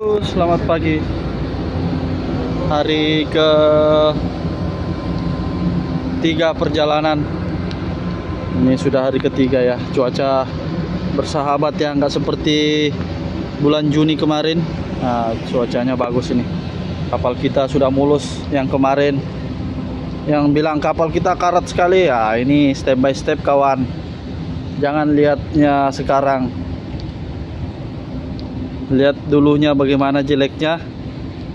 Selamat pagi. Hari ke 3 perjalanan. Ini sudah hari ketiga ya. Cuaca bersahabat ya, nggak seperti bulan Juni kemarin. Nah, cuacanya bagus ini. Kapal kita sudah mulus. Yang kemarin yang bilang kapal kita karat sekali ya, ini step by step kawan. Jangan lihatnya sekarang. Lihat dulunya bagaimana jeleknya.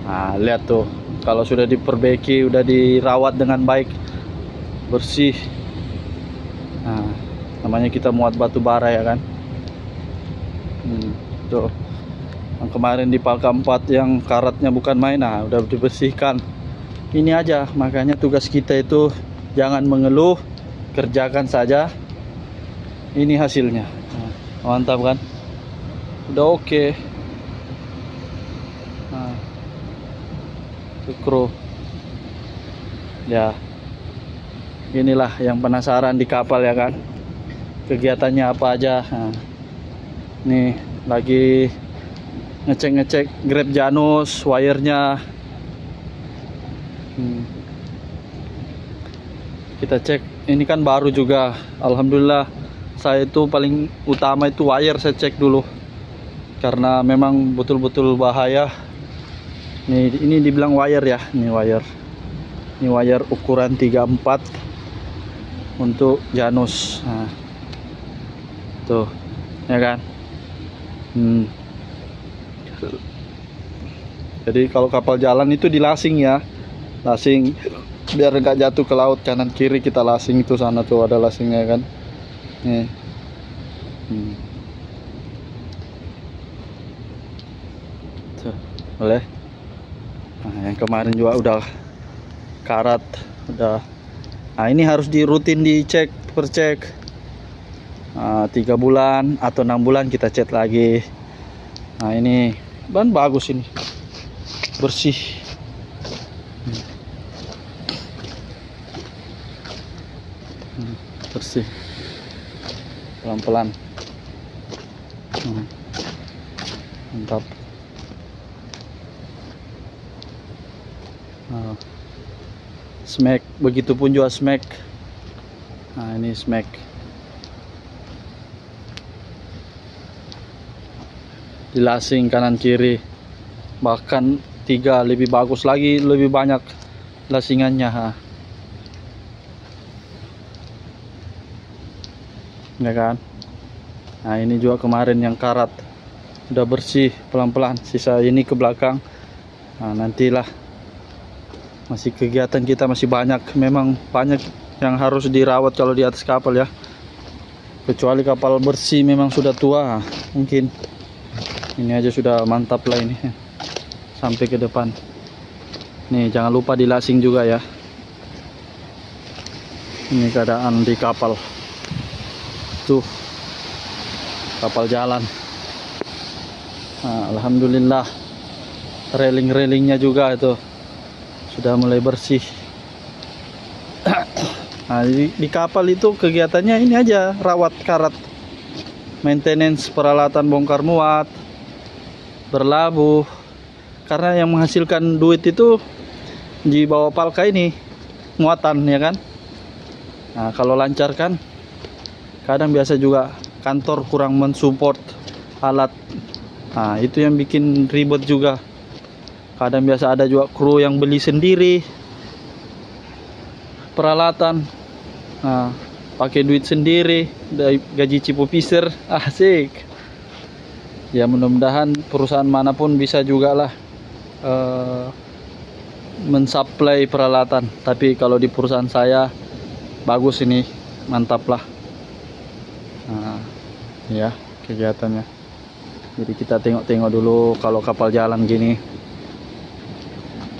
Nah, lihat tuh, kalau sudah diperbaiki, udah dirawat dengan baik, bersih. Nah, namanya kita muat batu bara ya kan. Tuh, yang kemarin di Palka 4 yang karatnya bukan main, nah udah dibersihkan. Ini aja, makanya tugas kita itu jangan mengeluh, kerjakan saja. Ini hasilnya. Nah, mantap kan? Udah oke. Nah, kru ya, inilah yang penasaran di kapal ya kan, kegiatannya apa aja. Nah, nih lagi ngecek grab Janus, wirenya. Kita cek, ini kan baru juga, alhamdulillah. Saya itu paling utama itu wire, saya cek dulu karena memang betul-betul bahaya. Ini dibilang wire ya, ini wire ukuran 34 untuk Janus. Nah, tuh ya kan. Jadi kalau kapal jalan itu dilasing ya, lasing biar nggak jatuh ke laut. Kanan kiri kita lasing, itu sana tuh ada lasingnya kan. Nih. Tuh, boleh. Nah, yang kemarin juga udah karat, udah. Nah, ini harus rutin dicek, percek. 3 bulan atau 6 bulan kita cek lagi. Nah, ini ban bagus, ini bersih. Bersih, pelan-pelan. Mantap. Smack, begitupun juga smack. Nah, ini smack. Dilasing kanan kiri, bahkan 3 lebih bagus lagi, lebih banyak lasingannya. Ya kan. Nah, ini juga kemarin yang karat udah bersih, pelan-pelan. Sisa ini ke belakang. Nah, nantilah, masih kegiatan kita masih banyak. Memang banyak yang harus dirawat kalau di atas kapal ya, kecuali kapal bersih memang sudah tua. Mungkin ini aja sudah mantap lah ini sampai ke depan. Nih, jangan lupa dilasing juga ya. Ini keadaan di kapal tuh, kapal jalan. Nah, alhamdulillah railing-railingnya juga itu sudah mulai bersih. Nah, di kapal itu kegiatannya ini aja, rawat karat, maintenance peralatan bongkar muat, berlabuh. Karena yang menghasilkan duit itu di bawah Palka ini muatan ya kan. Nah, kalau lancar kan, kadang biasa juga kantor kurang mensupport alat. Nah, itu yang bikin ribet juga. Kadang biasa ada juga kru yang beli sendiri peralatan. Nah, pakai duit sendiri dari gaji cipopiser. Asik. Ya, mudah-mudahan perusahaan manapun bisa juga lah mensuplai peralatan. Tapi kalau di perusahaan saya bagus, ini mantap lah. Nah, ya kegiatannya. Jadi kita tengok-tengok dulu kalau kapal jalan gini.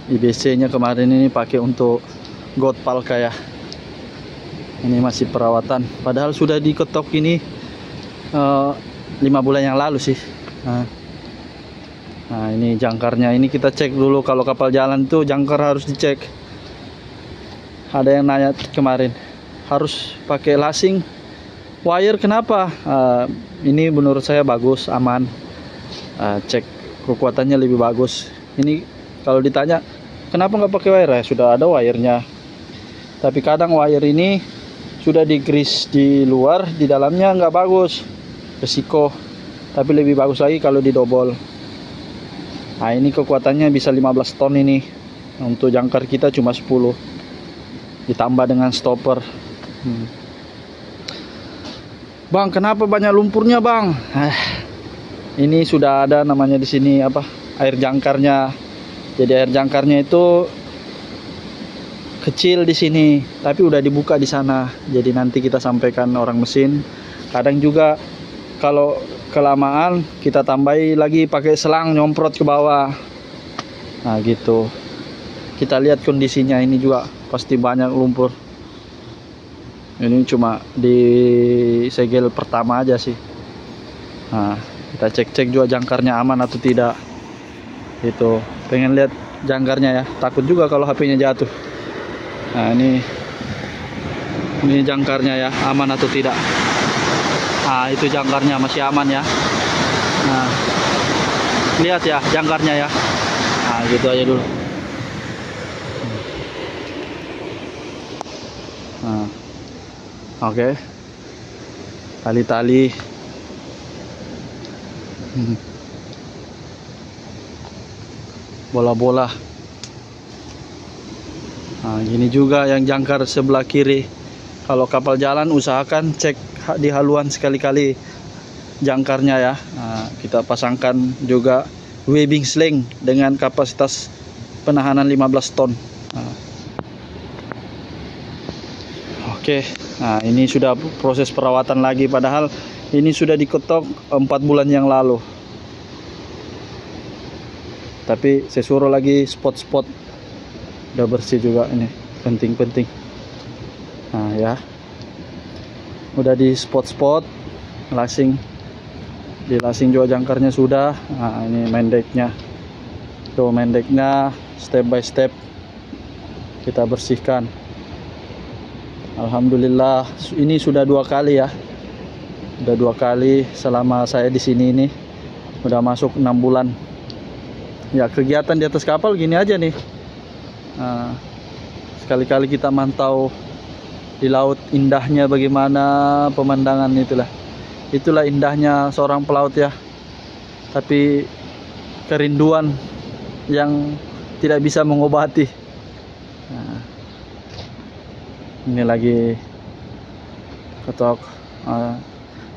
IBC-nya kemarin ini pakai untuk God Palka ya. Ini masih perawatan. Padahal sudah diketok ini 5 bulan yang lalu sih. Nah, ini jangkarnya. Ini kita cek dulu, kalau kapal jalan tuh jangkar harus dicek. Ada yang nanya kemarin, harus pakai lasing. Wire kenapa? Ini menurut saya bagus, aman. Cek kekuatannya lebih bagus. Ini kalau ditanya kenapa nggak pakai wire, ya sudah ada wirenya. Tapi kadang wire ini sudah di grease di luar, di dalamnya nggak bagus, resiko. Tapi lebih bagus lagi kalau didobol. Nah ini kekuatannya bisa 15 ton ini. Untuk jangkar kita cuma 10, ditambah dengan stopper. Bang, kenapa banyak lumpurnya bang? Ini sudah ada namanya di sini apa, air jangkarnya. Jadi air jangkarnya itu kecil di sini, tapi udah dibuka di sana. Jadi nanti kita sampaikan orang mesin. Kadang juga kalau kelamaan kita tambahi lagi pakai selang nyomprot ke bawah. Nah gitu. Kita lihat kondisinya, ini juga pasti banyak lumpur. Ini cuma di segel pertama aja sih. Nah, kita cek-cek juga jangkarnya aman atau tidak. Itu pengen lihat jangkarnya ya. Takut juga kalau HP-nya jatuh. Nah, ini jangkarnya ya, aman atau tidak. Nah, itu jangkarnya masih aman ya. Nah, lihat ya jangkarnya ya. Nah, gitu aja dulu. Nah, oke. Tali-tali. Bola-bola. Nah, gini juga yang jangkar sebelah kiri. Kalau kapal jalan usahakan cek di haluan sekali-kali jangkarnya ya. Nah, kita pasangkan juga webbing sling dengan kapasitas penahanan 15 ton. Nah. Oke, nah ini sudah proses perawatan lagi, padahal ini sudah diketok 4 bulan yang lalu. Tapi saya suruh lagi spot-spot, udah bersih juga ini, penting-penting. Nah ya, udah di spot-spot, di lasing juga jangkarnya sudah. Nah ini main decknya, tuh main decknya step by step kita bersihkan. Alhamdulillah ini sudah 2 kali ya, udah 2 kali selama saya di sini ini, udah masuk 6 bulan. Ya kegiatan di atas kapal gini aja nih. Nah, sekali-kali kita mantau di laut, indahnya bagaimana pemandangan itulah indahnya seorang pelaut ya. Tapi kerinduan yang tidak bisa mengobati. Nah, ini lagi ketok.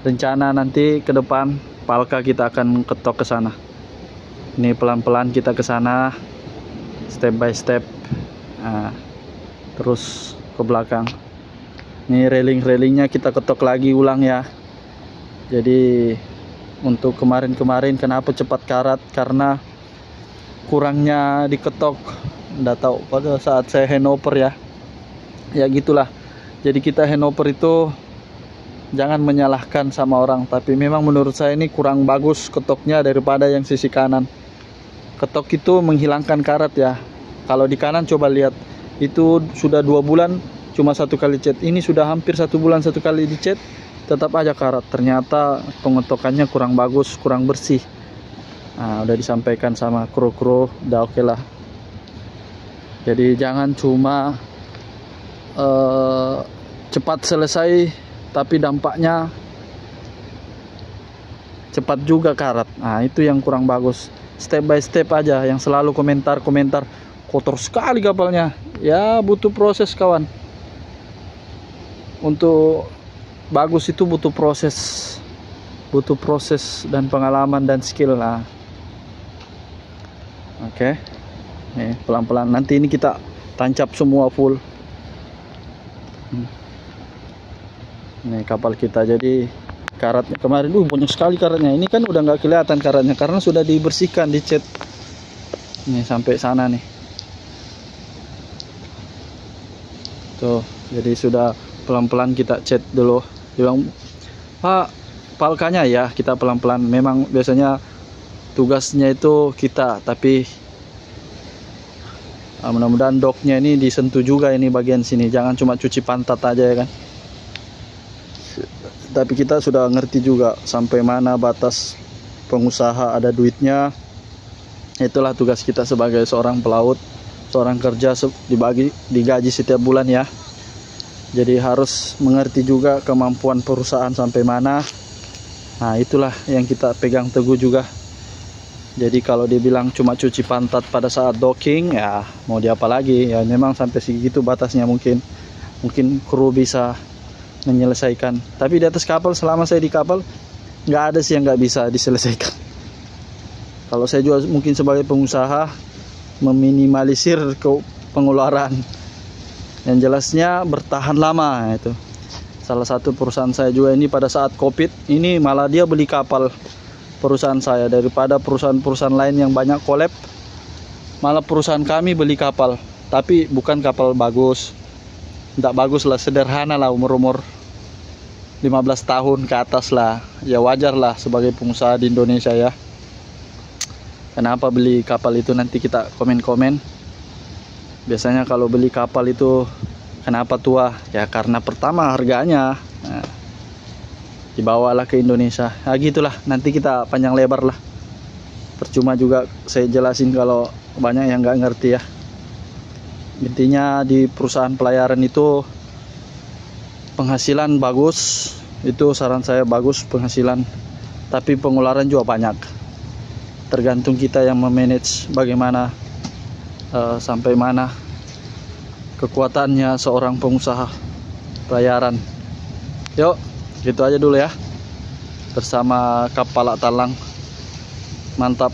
Rencana nanti ke depan Palka kita akan ketok ke sana. Ini pelan-pelan kita ke sana, step by step. Terus ke belakang. Ini railing-railingnya kita ketok lagi ulang ya. Jadi untuk kemarin-kemarin kenapa cepat karat, karena kurangnya diketok. Nggak tahu pada saat saya handover ya. Ya gitulah. Jadi kita handover itu jangan menyalahkan sama orang, tapi memang menurut saya ini kurang bagus ketoknya daripada yang sisi kanan. Ketok itu menghilangkan karat ya. Kalau di kanan coba lihat, itu sudah 2 bulan cuma 1 kali cat. Ini sudah hampir 1 bulan 1 kali dicat, tetap aja karat. Ternyata pengetokannya kurang bagus, kurang bersih. Nah, udah disampaikan sama kru-kru, udah oke lah. Jadi jangan cuma cepat selesai, tapi dampaknya cepat juga karat. Nah itu yang kurang bagus. Step by step aja. Yang selalu komentar kotor sekali kapalnya, ya butuh proses kawan. Untuk bagus itu butuh proses dan pengalaman dan skill lah. Oke. Nih pelan-pelan, nanti ini kita tancap semua full. Nih kapal kita, jadi karatnya kemarin banyak sekali karatnya. Ini kan udah nggak kelihatan karatnya karena sudah dibersihkan, dicat. Nih sampai sana nih. Tuh, jadi sudah pelan-pelan kita cat dulu. Bilang, Pak, palkanya ya kita pelan-pelan. Memang biasanya tugasnya itu kita, tapi mudah-mudahan doknya ini disentuh juga ini bagian sini. Jangan cuma cuci pantat aja ya kan. Tapi kita sudah ngerti juga sampai mana batas pengusaha ada duitnya, Itulah tugas kita sebagai seorang pelaut, seorang kerja digaji setiap bulan ya. Jadi harus mengerti juga kemampuan perusahaan sampai mana. Nah itulah yang kita pegang teguh juga. Jadi kalau dibilang cuma cuci pantat pada saat docking, ya mau diapa lagi, ya memang sampai segitu batasnya. Mungkin kru bisa menyelesaikan, tapi di atas kapal, selama saya di kapal, nggak ada sih yang nggak bisa diselesaikan. Kalau saya juga mungkin sebagai pengusaha meminimalisir pengeluaran, yang jelasnya bertahan lama. Itu salah satu perusahaan saya juga ini pada saat COVID ini malah dia beli kapal perusahaan saya, daripada perusahaan-perusahaan lain yang banyak collab, malah perusahaan kami beli kapal, tapi bukan kapal bagus, tidak bagus lah, sederhana lah, umur 15 tahun ke atas lah, ya wajar lah sebagai pengusaha di Indonesia ya. Kenapa beli kapal itu, nanti kita komen-komen. Biasanya kalau beli kapal itu kenapa tua, ya karena pertama harganya, nah, dibawalah ke Indonesia. Nah gitulah, nanti kita panjang lebar lah, percuma juga saya jelasin kalau banyak yang nggak ngerti ya. Intinya di perusahaan pelayaran itu penghasilan bagus, itu saran saya, bagus penghasilan, tapi pengeluaran juga banyak. Tergantung kita yang memanage bagaimana, sampai mana kekuatannya seorang pengusaha pelayaran. Yuk, gitu aja dulu ya, bersama Kapalak Talang. Mantap.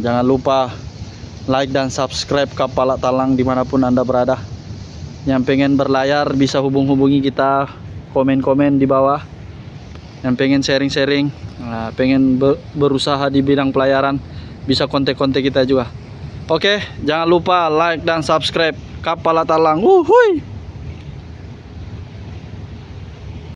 Jangan lupa like dan subscribe Kapalak Talang dimanapun Anda berada. Yang pengen berlayar bisa hubungi kita, komen-komen di bawah. Yang pengen sharing-sharing, pengen berusaha di bidang pelayaran, bisa kontak-kontak kita juga. Oke, jangan lupa like dan subscribe Kapalak Talang. Wuhui.